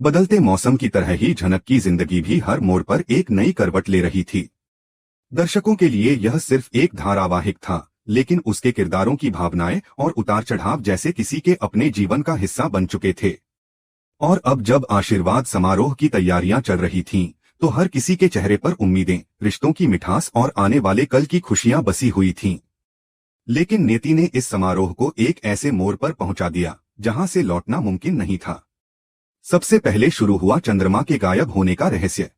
बदलते मौसम की तरह ही झनक की जिंदगी भी हर मोड़ पर एक नई करवट ले रही थी। दर्शकों के लिए यह सिर्फ एक धारावाहिक था, लेकिन उसके किरदारों की भावनाएं और उतार चढ़ाव जैसे किसी के अपने जीवन का हिस्सा बन चुके थे। और अब जब आशीर्वाद समारोह की तैयारियां चल रही थीं, तो हर किसी के चेहरे पर उम्मीदें, रिश्तों की मिठास और आने वाले कल की खुशियां बसी हुई थीं। लेकिन नियति ने इस समारोह को एक ऐसे मोड़ पर पहुंचा दिया जहां से लौटना मुमकिन नहीं था। सबसे पहले शुरू हुआ चंद्रमा के गायब होने का रहस्य।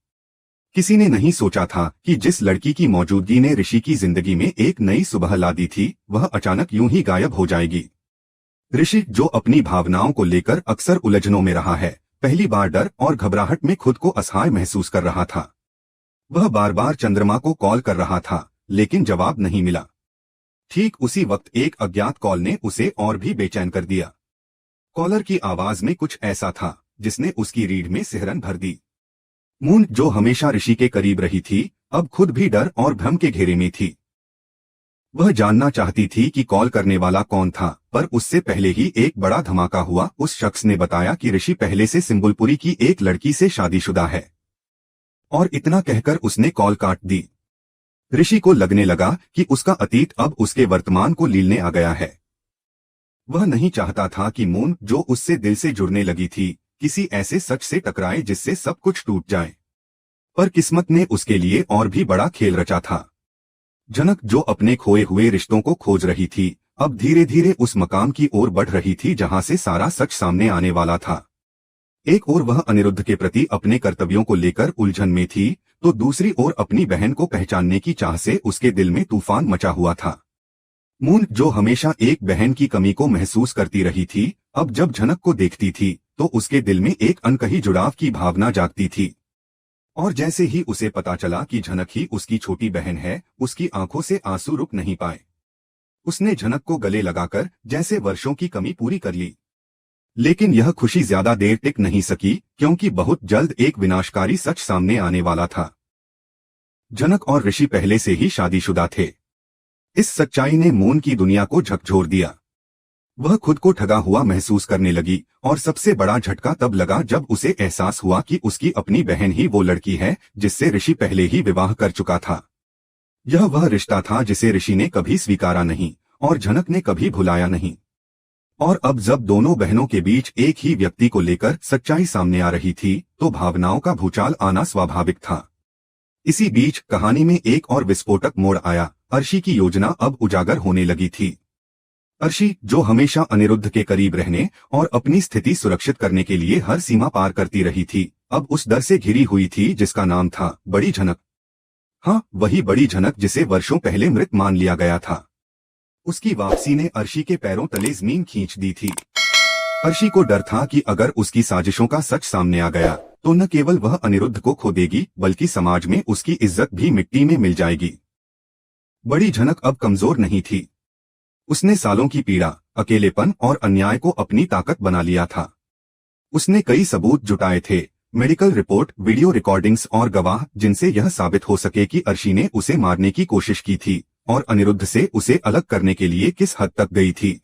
किसी ने नहीं सोचा था कि जिस लड़की की मौजूदगी ने ऋषि की जिंदगी में एक नई सुबह ला दी थी, वह अचानक यूं ही गायब हो जाएगी। ऋषि, जो अपनी भावनाओं को लेकर अक्सर उलझनों में रहा है, पहली बार डर और घबराहट में खुद को असहाय महसूस कर रहा था। वह बार बार चंद्रमा को कॉल कर रहा था, लेकिन जवाब नहीं मिला। ठीक उसी वक्त एक अज्ञात कॉल ने उसे और भी बेचैन कर दिया। कॉलर की आवाज में कुछ ऐसा था जिसने उसकी रीढ़ में सिहरन भर दी। मून, जो हमेशा ऋषि के करीब रही थी, अब खुद भी डर और भ्रम के घेरे में थी। वह जानना चाहती थी कि कॉल करने वाला कौन था, पर उससे पहले ही एक बड़ा धमाका हुआ। उस शख्स ने बताया कि ऋषि पहले से सिंबुलपुरी की एक लड़की से शादीशुदा है। और इतना कहकर उसने कॉल काट दी। ऋषि को लगने लगा कि उसका अतीत अब उसके वर्तमान को लीलने आ गया है। वह नहीं चाहता था कि मून, जो उससे दिल से जुड़ने लगी थी, किसी ऐसे सच से टकराए जिससे सब कुछ टूट जाए। पर किस्मत ने उसके लिए और भी बड़ा खेल रचा था। झनक, जो अपने खोए हुए रिश्तों को खोज रही थी, अब धीरे धीरे उस मकाम की ओर बढ़ रही थी जहां से सारा सच सामने आने वाला था। एक ओर वह अनिरुद्ध के प्रति अपने कर्तव्यों को लेकर उलझन में थी, तो दूसरी ओर अपनी बहन को पहचानने की चाह से उसके दिल में तूफान मचा हुआ था। मून, जो हमेशा एक बहन की कमी को महसूस करती रही थी, अब जब झनक को देखती थी तो उसके दिल में एक अनकही जुड़ाव की भावना जागती थी। और जैसे ही उसे पता चला कि झनक ही उसकी छोटी बहन है, उसकी आंखों से आंसू रुक नहीं पाए। उसने झनक को गले लगाकर जैसे वर्षों की कमी पूरी कर ली। लेकिन यह खुशी ज्यादा देर टिक नहीं सकी, क्योंकि बहुत जल्द एक विनाशकारी सच सामने आने वाला था। झनक और ऋषि पहले से ही शादीशुदा थे। इस सच्चाई ने मून की दुनिया को झकझोर दिया। वह खुद को ठगा हुआ महसूस करने लगी, और सबसे बड़ा झटका तब लगा जब उसे एहसास हुआ कि उसकी अपनी बहन ही वो लड़की है जिससे ऋषि पहले ही विवाह कर चुका था। यह वह रिश्ता था जिसे ऋषि ने कभी स्वीकारा नहीं और झनक ने कभी भुलाया नहीं। और अब जब दोनों बहनों के बीच एक ही व्यक्ति को लेकर सच्चाई सामने आ रही थी, तो भावनाओं का भूचाल आना स्वाभाविक था। इसी बीच कहानी में एक और विस्फोटक मोड़ आया। अर्शी की योजना अब उजागर होने लगी थी। अर्शी, जो हमेशा अनिरुद्ध के करीब रहने और अपनी स्थिति सुरक्षित करने के लिए हर सीमा पार करती रही थी, अब उस डर से घिरी हुई थी जिसका नाम था बड़ी झनक। हाँ, वही बड़ी झनक जिसे वर्षों पहले मृत मान लिया गया था। उसकी वापसी ने अर्शी के पैरों तले जमीन खींच दी थी। अर्शी को डर था कि अगर उसकी साजिशों का सच सामने आ गया, तो न केवल वह अनिरुद्ध को खो देगी, बल्कि समाज में उसकी इज्जत भी मिट्टी में मिल जाएगी। बड़ी झनक अब कमजोर नहीं थी। उसने सालों की पीड़ा, अकेलेपन और अन्याय को अपनी ताकत बना लिया था। उसने कई सबूत जुटाए थे, मेडिकल रिपोर्ट, वीडियो रिकॉर्डिंग्स और गवाह, जिनसे यह साबित हो सके कि अर्शी ने उसे मारने की कोशिश की थी और अनिरुद्ध से उसे अलग करने के लिए किस हद तक गई थी।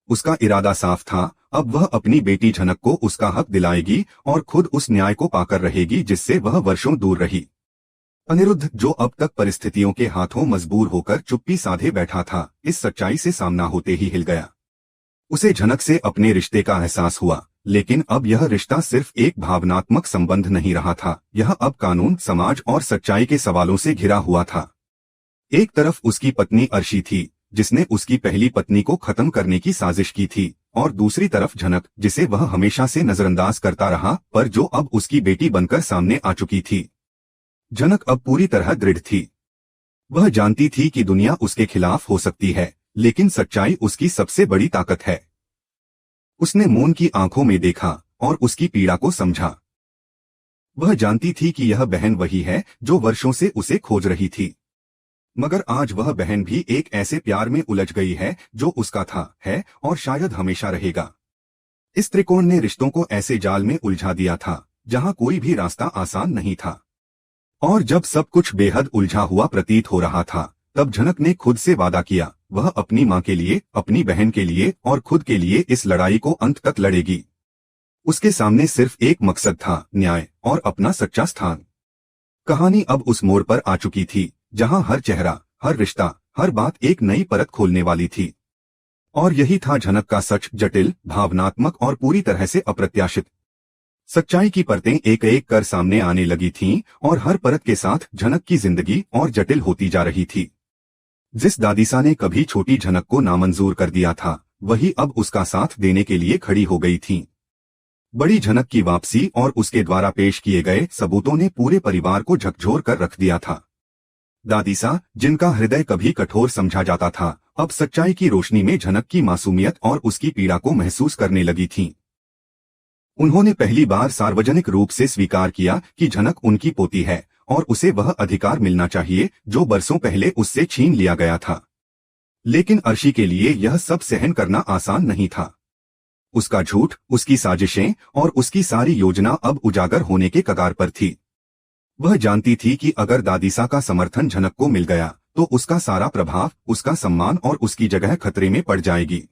उसका इरादा साफ था, अब वह अपनी बेटी झनक को उसका हक दिलाएगी और खुद उस न्याय को पाकर रहेगी जिससे वह वर्षों दूर रही। अनिरुद्ध, जो अब तक परिस्थितियों के हाथों मजबूर होकर चुप्पी साधे बैठा था, इस सच्चाई से सामना होते ही हिल गया। उसे झनक से अपने रिश्ते का एहसास हुआ, लेकिन अब यह रिश्ता सिर्फ एक भावनात्मक संबंध नहीं रहा था। यह अब कानून, समाज और सच्चाई के सवालों से घिरा हुआ था। एक तरफ उसकी पत्नी अर्शी थी, जिसने उसकी पहली पत्नी को खत्म करने की साजिश की थी, और दूसरी तरफ झनक, जिसे वह हमेशा से नजरअंदाज करता रहा, पर जो अब उसकी बेटी बनकर सामने आ चुकी थी। झनक अब पूरी तरह दृढ़ थी। वह जानती थी कि दुनिया उसके खिलाफ हो सकती है, लेकिन सच्चाई उसकी सबसे बड़ी ताकत है। उसने मून की आंखों में देखा और उसकी पीड़ा को समझा। वह जानती थी कि यह बहन वही है जो वर्षों से उसे खोज रही थी, मगर आज वह बहन भी एक ऐसे प्यार में उलझ गई है जो उसका था, है और शायद हमेशा रहेगा। इस त्रिकोण ने रिश्तों को ऐसे जाल में उलझा दिया था जहां कोई भी रास्ता आसान नहीं था। और जब सब कुछ बेहद उलझा हुआ प्रतीत हो रहा था, तब झनक ने खुद से वादा किया, वह अपनी मां के लिए, अपनी बहन के लिए और खुद के लिए इस लड़ाई को अंत तक लड़ेगी। उसके सामने सिर्फ एक मकसद था, न्याय और अपना सच्चा स्थान। कहानी अब उस मोड़ पर आ चुकी थी जहां हर चेहरा, हर रिश्ता, हर बात एक नई परत खोलने वाली थी। और यही था झनक का सच, जटिल, भावनात्मक और पूरी तरह से अप्रत्याशित। सच्चाई की परतें एक एक कर सामने आने लगी थीं और हर परत के साथ झनक की जिंदगी और जटिल होती जा रही थी। जिस दादीसा ने कभी छोटी झनक को नामंजूर कर दिया था, वही अब उसका साथ देने के लिए खड़ी हो गई थी। बड़ी झनक की वापसी और उसके द्वारा पेश किए गए सबूतों ने पूरे परिवार को झकझोर कर रख दिया था। दादीसा, जिनका हृदय कभी कठोर समझा जाता था, अब सच्चाई की रोशनी में झनक की मासूमियत और उसकी पीड़ा को महसूस करने लगी थीं। उन्होंने पहली बार सार्वजनिक रूप से स्वीकार किया कि झनक उनकी पोती है और उसे वह अधिकार मिलना चाहिए जो बरसों पहले उससे छीन लिया गया था। लेकिन अर्शी के लिए यह सब सहन करना आसान नहीं था। उसका झूठ, उसकी साजिशें और उसकी सारी योजना अब उजागर होने के कगार पर थी। वह जानती थी कि अगर दादीसा का समर्थन झनक को मिल गया तो उसका सारा प्रभाव, उसका सम्मान और उसकी जगह खतरे में पड़ जाएगी।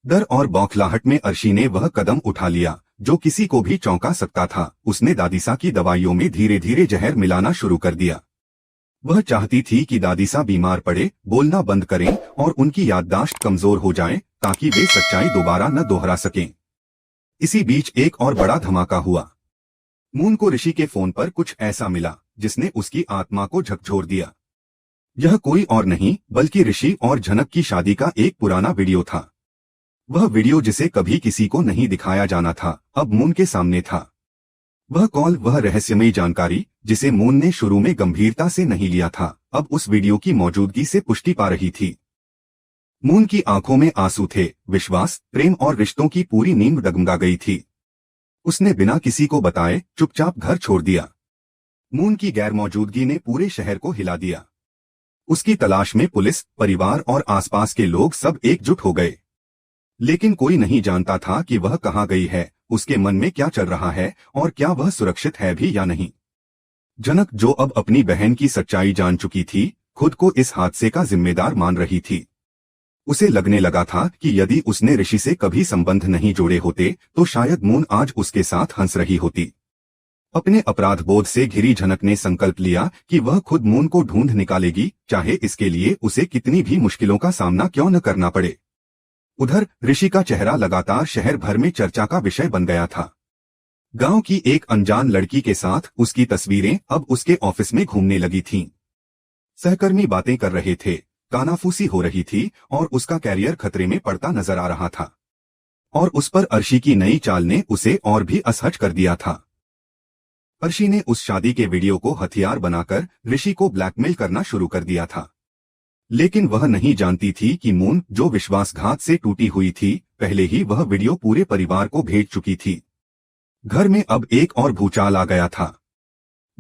डर और बौखलाहट में अर्शी ने वह कदम उठा लिया जो किसी को भी चौंका सकता था। उसने दादीसा की दवाइयों में धीरे धीरे जहर मिलाना शुरू कर दिया। वह चाहती थी कि दादीसा बीमार पड़े, बोलना बंद करें और उनकी याददाश्त कमजोर हो जाए ताकि वे सच्चाई दोबारा न दोहरा सकें। इसी बीच एक और बड़ा धमाका हुआ। मून को ऋषि के फोन पर कुछ ऐसा मिला जिसने उसकी आत्मा को झकझोर दिया। यह कोई और नहीं बल्कि ऋषि और झनक की शादी का एक पुराना वीडियो था। वह वीडियो जिसे कभी किसी को नहीं दिखाया जाना था, अब मून के सामने था। वह कॉल, वह रहस्यमयी जानकारी जिसे मून ने शुरू में गंभीरता से नहीं लिया था, अब उस वीडियो की मौजूदगी से पुष्टि पा रही थी। मून की आंखों में आंसू थे, विश्वास, प्रेम और रिश्तों की पूरी नींद डगमगा गई थी। उसने बिना किसी को बताए चुपचाप घर छोड़ दिया। मून की गैरमौजूदगी ने पूरे शहर को हिला दिया। उसकी तलाश में पुलिस, परिवार और आसपास के लोग सब एकजुट हो गए। लेकिन कोई नहीं जानता था कि वह कहाँ गई है, उसके मन में क्या चल रहा है और क्या वह सुरक्षित है भी या नहीं। झनक, जो अब अपनी बहन की सच्चाई जान चुकी थी, खुद को इस हादसे का जिम्मेदार मान रही थी। उसे लगने लगा था कि यदि उसने ऋषि से कभी संबंध नहीं जोड़े होते तो शायद मून आज उसके साथ हंस रही होती। अपने अपराध बोध से घिरी झनक ने संकल्प लिया कि वह खुद मून को ढूंढ निकालेगी, चाहे इसके लिए उसे कितनी भी मुश्किलों का सामना क्यों न करना पड़े। उधर ऋषि का चेहरा लगातार शहर भर में चर्चा का विषय बन गया था। गांव की एक अनजान लड़की के साथ उसकी तस्वीरें अब उसके ऑफिस में घूमने लगी थीं। सहकर्मी बातें कर रहे थे, कानाफूसी हो रही थी और उसका कैरियर खतरे में पड़ता नजर आ रहा था। और उस पर अर्शी की नई चाल ने उसे और भी असहज कर दिया था। अर्शी ने उस शादी के वीडियो को हथियार बनाकर ऋषि को ब्लैकमेल करना शुरू कर दिया था। लेकिन वह नहीं जानती थी कि मून, जो विश्वासघात से टूटी हुई थी, पहले ही वह वीडियो पूरे परिवार को भेज चुकी थी। घर में अब एक और भूचाल आ गया था।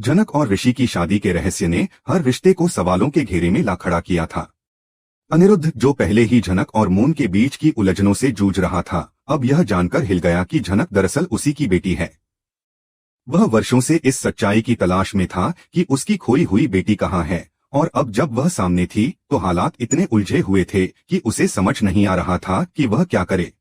झनक और ऋषि की शादी के रहस्य ने हर रिश्ते को सवालों के घेरे में ला खड़ा किया था। अनिरुद्ध, जो पहले ही झनक और मून के बीच की उलझनों से जूझ रहा था, अब यह जानकर हिल गया कि झनक दरअसल उसी की बेटी है। वह वर्षों से इस सच्चाई की तलाश में था कि उसकी खोई हुई बेटी कहाँ है, और अब जब वह सामने थी तो हालात इतने उलझे हुए थे कि उसे समझ नहीं आ रहा था कि वह क्या करे।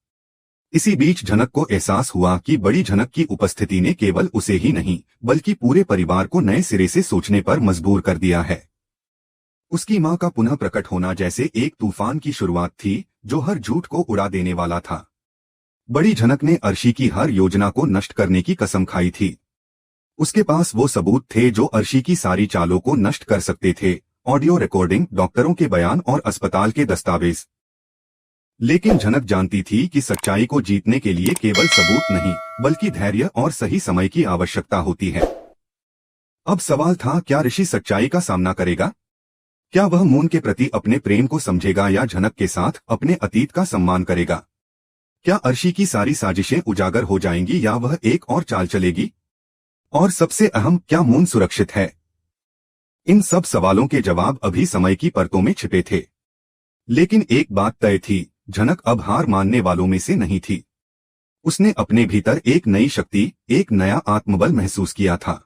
इसी बीच झनक को एहसास हुआ कि बड़ी झनक की उपस्थिति ने केवल उसे ही नहीं बल्कि पूरे परिवार को नए सिरे से सोचने पर मजबूर कर दिया है। उसकी मां का पुनः प्रकट होना जैसे एक तूफान की शुरुआत थी जो हर झूठ को उड़ा देने वाला था। बड़ी झनक ने अर्शी की हर योजना को नष्ट करने की कसम खाई थी। उसके पास वो सबूत थे जो अर्शी की सारी चालों को नष्ट कर सकते थे, ऑडियो रिकॉर्डिंग, डॉक्टरों के बयान और अस्पताल के दस्तावेज। लेकिन झनक जानती थी कि सच्चाई को जीतने के लिए केवल सबूत नहीं बल्कि धैर्य और सही समय की आवश्यकता होती है। अब सवाल था, क्या ऋषि सच्चाई का सामना करेगा? क्या वह मून के प्रति अपने प्रेम को समझेगा या झनक के साथ अपने अतीत का सम्मान करेगा? क्या अर्शी की सारी साजिशें उजागर हो जाएंगी या वह एक और चाल चलेगी? और सबसे अहम, क्या मून सुरक्षित है? इन सब सवालों के जवाब अभी समय की परतों में छिपे थे। लेकिन एक बात तय थी, झनक अब हार मानने वालों में से नहीं थी। उसने अपने भीतर एक नई शक्ति, एक नया आत्मबल महसूस किया था।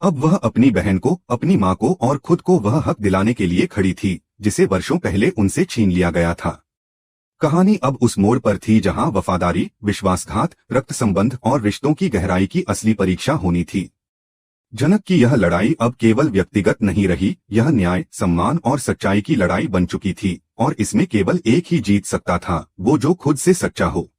अब वह अपनी बहन को, अपनी मां को और खुद को वह हक दिलाने के लिए खड़ी थी जिसे वर्षों पहले उनसे छीन लिया गया था। कहानी अब उस मोड़ पर थी जहां वफादारी, विश्वासघात, रक्त संबंध और रिश्तों की गहराई की असली परीक्षा होनी थी। जनक की यह लड़ाई अब केवल व्यक्तिगत नहीं रही, यह न्याय, सम्मान और सच्चाई की लड़ाई बन चुकी थी, और इसमें केवल एक ही जीत सकता था, वो जो खुद से सच्चा हो।